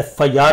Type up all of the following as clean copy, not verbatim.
FIR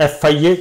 FIA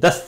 10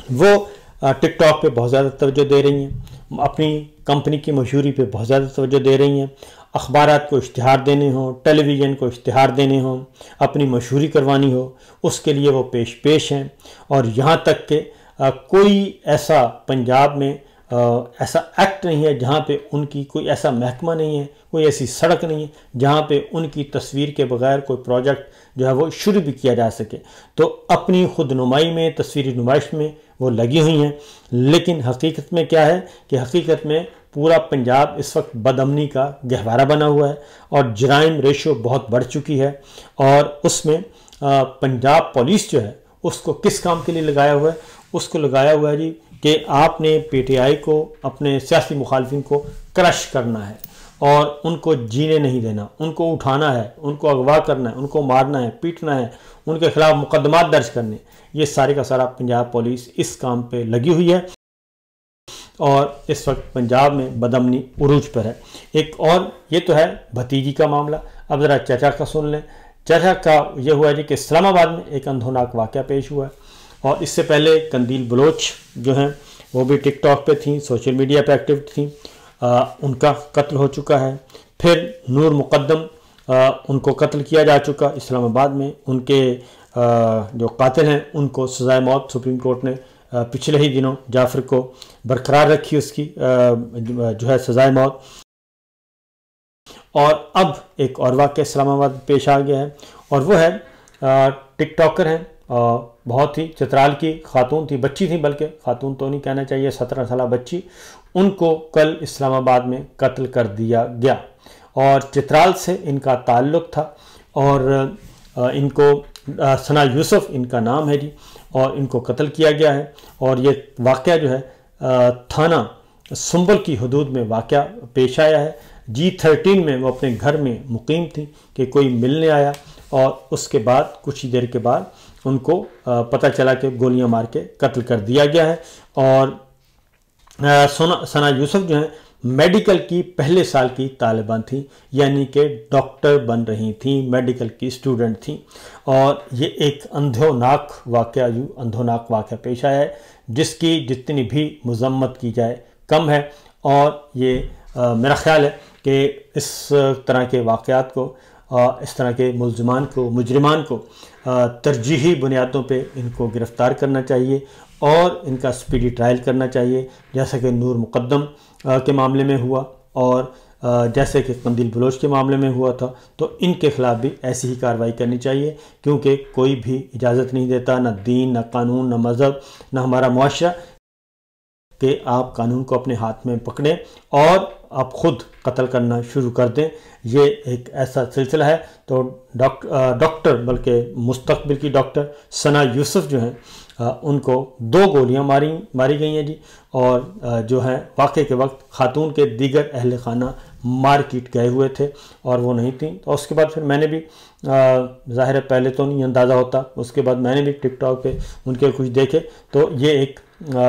وہ ٹک talk پہ بہت زیادہ توجہ دے رہی ہیں، اپنی کمپنی کی مشہوری پہ بہت زیادہ توجہ دے رہی ہیں، اخبارات کو اشتہار دینے ہوں، ٹیلی ویژن کو اشتہار دینے ہوں، اپنی مشہوری کروانی ہو، اس کے لیے وہ پیش ہیں۔ اور یہاں تک کہ کوئی ایسا پنجاب میں ایسا ایکٹ نہیں ہے جہاں پہ ان کی، کوئی ایسا محکمہ نہیں ہے، کوئی ایسی سڑک نہیں ہے جہاں پہ ان کی تصویر کے بغیر کوئی پروجیکٹ جو ہے وہ شروع بھی کیا جا سکے۔ تو اپنی خود نمائی میں، تصویری نمائش میں وہ لگی ہوئی ہیں، لیکن حقیقت میں کیا ہے کہ حقیقت میں پورا پنجاب اس وقت بد امنی کا گہوارہ بنا ہوا ہے اور جرائم ریشو بہت بڑھ چکی ہے، اور اس میں پنجاب پولیس جو ہے اس کو کس کام کے لیے لگایا ہوا ہے؟ اس کو لگایا ہوا ہے جی کہ آپ نے پی ٹی آئی کو، اپنے سیاسی مخالفین کو کرش کرنا ہے اور ان کو جینے نہیں دینا، ان کو اٹھانا ہے، ان کو اغوا کرنا ہے، ان کو مارنا ہے، پیٹنا ہے، ان کے خلاف مقدمات درج کرنے۔ یہ سارے کا سارا پنجاب پولیس اس کام پہ لگی ہوئی ہے اور اس وقت پنجاب میں بدامنی عروج پر ہے۔ ایک اور یہ تو ہے بھتیجی کا معاملہ، اب ذرا چچا کا سن لیں۔ چچا کا یہ ہوا جی کہ اسلام آباد میں ایک اندھوناک واقعہ پیش ہوا ہے، اور اس سے پہلے قندیل بلوچ جو ہیں وہ بھی ٹک ٹاک پہ تھیں، سوشل میڈیا پہ ایکٹیو تھیں، ان کا قتل ہو چکا ہے۔ پھر نور مقدم ان کو قتل کیا جا چکا اسلام آباد میں، ان کے جو قاتل ہیں ان کو سزائے موت سپریم کورٹ نے پچھلے ہی دنوں جعفر کو برقرار رکھی، اس کی جو ہے سزائے موت۔ اور اب ایک اور واقعہ اسلام آباد پیش آ گیا ہے، اور وہ ہے ٹک ٹاکر ہیں، بہت ہی چترال کی خاتون تھی، بچی تھی، بلکہ خاتون تو نہیں کہنا چاہیے، 17 سالہ بچی، ان کو کل اسلام آباد میں قتل کر دیا گیا، اور چترال سے ان کا تعلق تھا، اور ان کو ثنا یوسف ان کا نام ہے جی، اور ان کو قتل کیا گیا ہے۔ اور یہ واقعہ جو ہے تھانہ سنبل کی حدود میں واقعہ پیش آیا ہے۔ G13 میں وہ اپنے گھر میں مقیم تھی کہ کوئی ملنے آیا، اور اس کے بعد کچھ ہی دیر کے بعد ان کو پتہ چلا کہ گولیاں مار کے قتل کر دیا گیا ہے۔ اور ثنا یوسف جو ہیں میڈیکل کی پہلے سال کی طالبان تھیں، یعنی کہ ڈاکٹر بن رہی تھیں، میڈیکل کی اسٹوڈنٹ تھیں، اور یہ ایک اندھوناک واقعہ پیش آیا ہے جس کی جتنی بھی مذمت کی جائے کم ہے۔ اور یہ میرا خیال ہے کہ اس طرح کے واقعات کو، اس طرح کے مجرمان کو ترجیحی بنیادوں پہ ان کو گرفتار کرنا چاہیے اور ان کا سپیڈی ٹرائل کرنا چاہیے، جیسا کہ نور مقدم کے معاملے میں ہوا، اور جیسے کہ قندیل بلوچ کے معاملے میں ہوا تھا، تو ان کے خلاف بھی ایسی ہی کارروائی کرنی چاہیے، کیونکہ کوئی بھی اجازت نہیں دیتا، نہ دین، نہ قانون، نہ مذہب، نہ ہمارا معاشرہ، کہ آپ قانون کو اپنے ہاتھ میں پکڑیں اور آپ خود قتل کرنا شروع کر دیں۔ یہ ایک ایسا سلسلہ ہے۔ تو ڈاکٹر بلکہ مستقبل کی ڈاکٹر ثنا یوسف جو ہیں ان کو 2 گولیاں ماری گئی ہیں جی، اور جو ہیں واقعے کے وقت خاتون کے دیگر اہل خانہ مارکیٹ گئے ہوئے تھے اور وہ نہیں تھیں۔ تو اس کے بعد پھر میں نے بھی ظاہر ہے پہلے تو نہیں اندازہ ہوتا، اس کے بعد میں نے بھی ٹک ٹاک پہ ان کے کچھ دیکھے، تو یہ ایک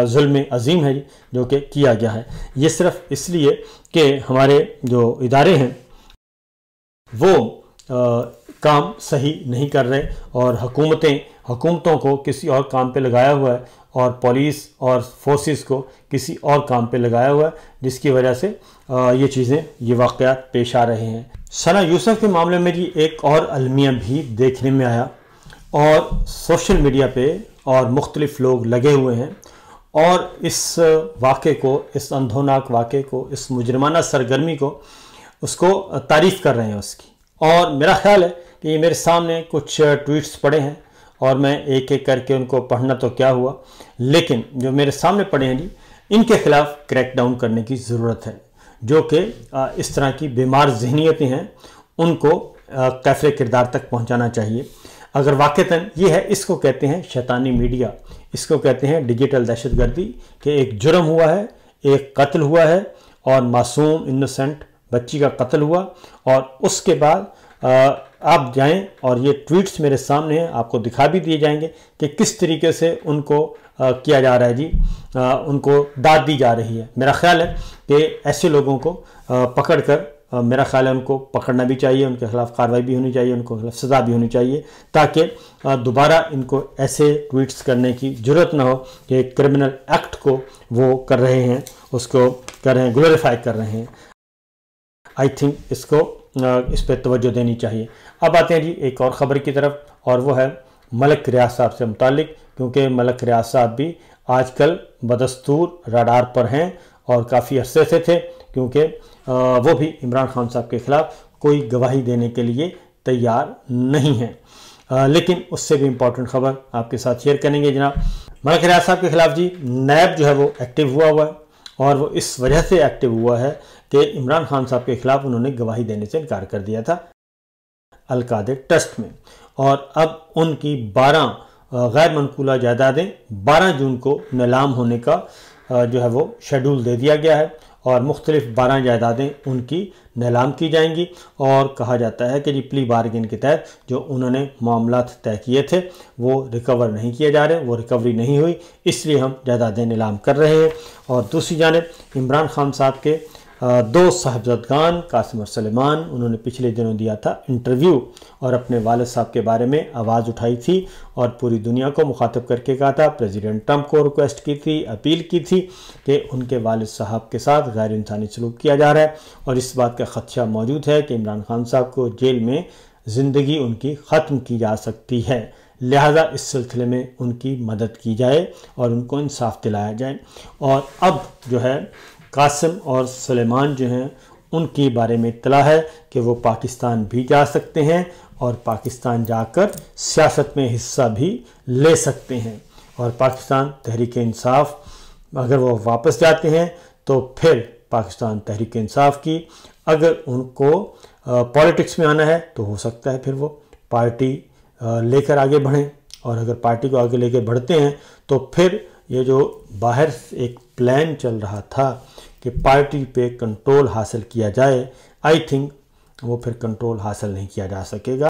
ظلم عظیم ہے جو کہ کیا گیا ہے۔ یہ صرف اس لیے کہ ہمارے جو ادارے ہیں وہ کام صحیح نہیں کر رہے، اور حکومتوں کو کسی اور کام پہ لگایا ہوا ہے، اور پولیس اور فورسز کو کسی اور کام پہ لگایا ہوا ہے، جس کی وجہ سے یہ چیزیں، یہ واقعات پیش آ رہے ہیں۔ ثنا یوسف کے معاملے میں جی ایک اور المیہ بھی دیکھنے میں آیا، اور سوشل میڈیا پہ اور مختلف لوگ لگے ہوئے ہیں اور اس واقعے کو، اس اندھوناک واقعے کو، اس مجرمانہ سرگرمی کو، اس کو تعریف کر رہے ہیں اس کی۔ اور میرا خیال ہے کہ یہ میرے سامنے کچھ ٹویٹس پڑے ہیں، اور میں ایک ایک کر کے ان کو پڑھنا تو کیا ہوا، لیکن جو میرے سامنے پڑے ہیں جی، ان کے خلاف کریک ڈاؤن کرنے کی ضرورت ہے۔ جو کہ اس طرح کی بیمار ذہنیتیں ہیں ان کو کیفر کردار تک پہنچانا چاہیے۔ اگر واقعتاً یہ ہے، اس کو کہتے ہیں شیطانی میڈیا، اس کو کہتے ہیں ڈیجیٹل دہشت گردی، کہ ایک جرم ہوا ہے، ایک قتل ہوا ہے، اور معصوم انوسنٹ بچی کا قتل ہوا، اور اس کے بعد آپ جائیں، اور یہ ٹویٹس میرے سامنے ہیں، آپ کو دکھا بھی دیے جائیں گے کہ کس طریقے سے ان کو کیا جا رہا ہے جی، ان کو داد دی جا رہی ہے۔ میرا خیال ہے کہ ایسے لوگوں کو پکڑ کر میرا خیال ہے ان کو پکڑنا بھی چاہیے، ان کے خلاف کارروائی بھی ہونی چاہیے، ان کو خلاف سزا بھی ہونی چاہیے، تاکہ دوبارہ ان کو ایسے ٹویٹس کرنے کی ضرورت نہ ہو کہ ایک کرمنل ایکٹ کو وہ کر رہے ہیں، اس کو کر رہے ہیں، گلوریفائی کر رہے ہیں۔ آئی تھنک اس پہ توجہ دینی چاہیے۔ اب آتے ہیں جی ایک اور خبر کی طرف، اور وہ ہے ملک ریاض صاحب سے متعلق، کیونکہ ملک ریاض صاحب بھی آج کل بدستور راڈار پر ہیں اور کافی عرصے سے تھے، کیونکہ وہ بھی عمران خان صاحب کے خلاف کوئی گواہی دینے کے لیے تیار نہیں ہیں۔ لیکن اس سے بھی امپورٹنٹ خبر آپ کے ساتھ شیئر کریں گے جناب۔ ملک ریاض صاحب کے خلاف جی نیب جو ہے وہ ایکٹیو ہوا ہے، اور وہ اس وجہ سے ایکٹیو ہوا ہے کہ عمران خان صاحب کے خلاف انہوں نے گواہی دینے سے انکار کر دیا تھا القادر ٹرسٹ میں، اور اب ان کی 12 غیر منقولہ جائیدادیں 12 جون کو نیلام ہونے کا جو ہے وہ شیڈول دے دیا گیا ہے، اور مختلف 12 جائیدادیں ان کی نیلام کی جائیں گی، اور کہا جاتا ہے کہ جی پلی بارگین کے تحت جو انہوں نے معاملات طے کیے تھے وہ ریکور نہیں کیے جا رہے، وہ ریکوری نہیں ہوئی، اس لیے ہم جائیدادیں نیلام کر رہے ہیں۔ اور دوسری جانب عمران خان صاحب کے 2 صاحبزادگان قاسم اور سلیمان، انہوں نے پچھلے دنوں دیا تھا انٹرویو، اور اپنے والد صاحب کے بارے میں آواز اٹھائی تھی اور پوری دنیا کو مخاطب کر کے کہا تھا، پریزیڈنٹ ٹرمپ کو ریکویسٹ کی تھی، اپیل کی تھی کہ ان کے والد صاحب کے ساتھ غیر انسانی سلوک کیا جا رہا ہے، اور اس بات کا خدشہ موجود ہے کہ عمران خان صاحب کو جیل میں زندگی ان کی ختم کی جا سکتی ہے، لہذا اس سلسلے میں ان کی مدد کی جائے اور ان کو انصاف دلایا جائے۔ اور اب جو ہے قاسم اور سلیمان جو ہیں ان کے بارے میں اطلاع ہے کہ وہ پاکستان بھی جا سکتے ہیں، اور پاکستان جا کر سیاست میں حصہ بھی لے سکتے ہیں، اور پاکستان تحریک انصاف اگر وہ واپس جاتے ہیں تو پھر پاکستان تحریک انصاف کی اگر ان کو پولیٹکس میں آنا ہے تو ہو سکتا ہے پھر وہ پارٹی لے کر آگے بڑھیں، اور اگر پارٹی کو آگے لے کے بڑھتے ہیں تو پھر یہ جو باہر ایک پلان چل رہا تھا کہ پارٹی پہ کنٹرول حاصل کیا جائے، آئی تھنک وہ پھر کنٹرول حاصل نہیں کیا جا سکے گا۔